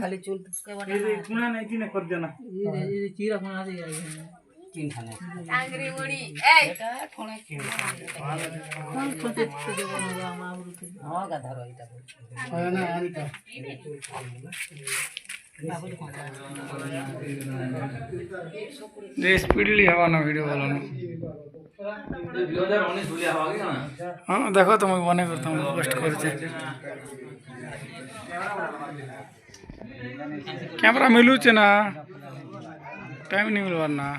खाली चूल कुना नहीं थी ना कर देना ये चीरा कुना से तीन खाने आंगरी मुड़ी ए बेटा ठोणे कौन छोटे छोटे बना मामरू हां का धरो इटा है ना आनिका ये स्पीडली हवा ना वीडियो वाला ना हाँ देखो तो मैं बने करता हूँ पोस्ट करते कैमरा मिलू चे ना टाइम नहीं मिलवा ना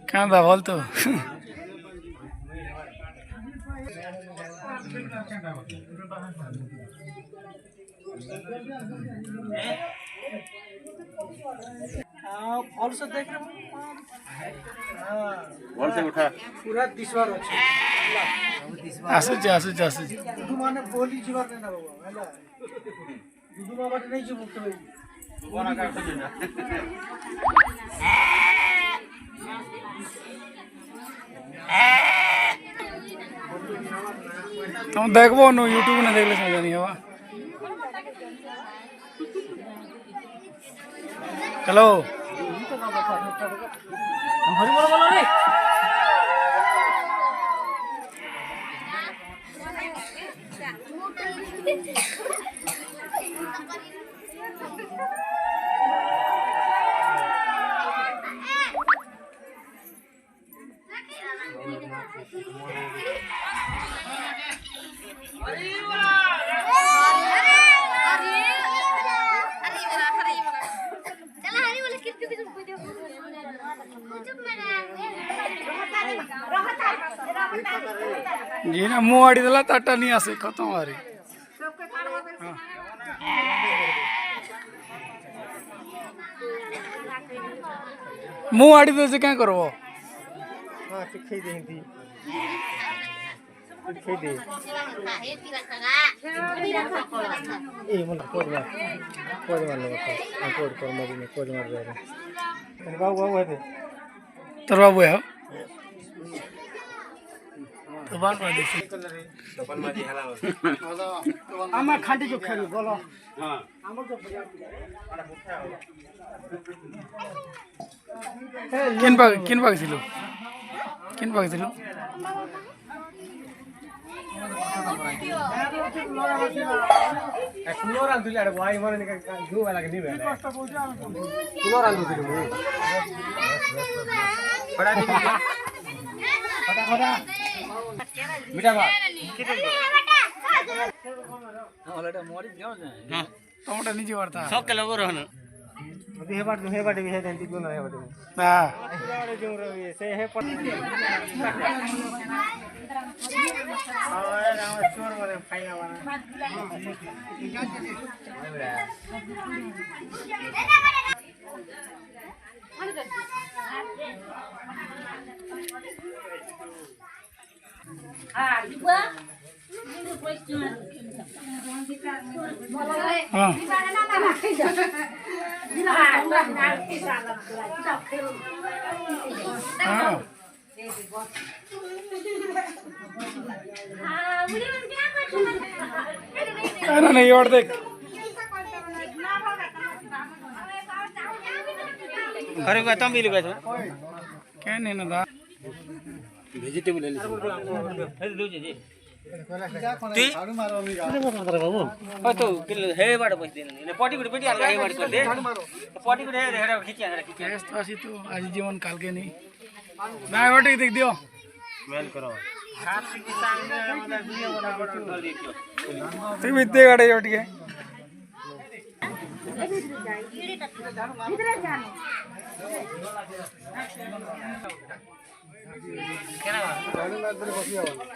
क्या था बोल तो फॉल से देख रहे फॉल से उठा पूरा दिसवार ଅଛି आसुच दुदु माने बोली जीवार नहीं ना बाबा हैला दुदु बाबा नहीं जी मुक्त होई कोना का खोज ना तुम देखबो नो यूट्यूब ने देखले समझ नहीं हवा चलो हरि बोलो बोलो रे जी ना मुँह आड़ी देला ताटा नहीं आसे खत्म हारी मुँह आड़ी दे से क्या करो हां तिखई देंती तिखई दे ए मन कोड मार लो कोड कर मरी में कोड मार दे बाबू है तर बाबू है तो बाल पा दे तपन मारी हला आमा खांडी जो खेल बोलो हां हमर जो किन भाग थिलो कुलोरा दुले अरे भाई माने का दो वाला के नहीं भेले कुलोरा दु दिलु बड़ा दी बड़ा मीठा बा ओलटा मोरी दियो ना टमाटर नीचे वरता सब के लगो रहन हे बाट भी है देंती दोनों हे बाट हां अरे जो रही से हे पर अरे राम चोर वाले फाइना वाला हां दिबा हां हां नहीं और देख घरे को तम मिल गए क्या नहीं ना दा वेजिटेबल ले ले दो जी ती झाड़ू मारो अभी बाबू ओ तो हे बाड़ बस दे ने पटी गुडी पेटी आला हे बाड़ कर दे पटी गुडी हे हेडा खिचिया केस तो आसी तो आज जीवन काल के नहीं ना वाटे देख दियो मेल करो हाथ की सामने मतलब दुनिया बड़ा बड़ा देखियो तू इतने गाड़े जोट के इधर जाने केना झाड़ू मार दे बसिया वाला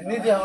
नहीं दिया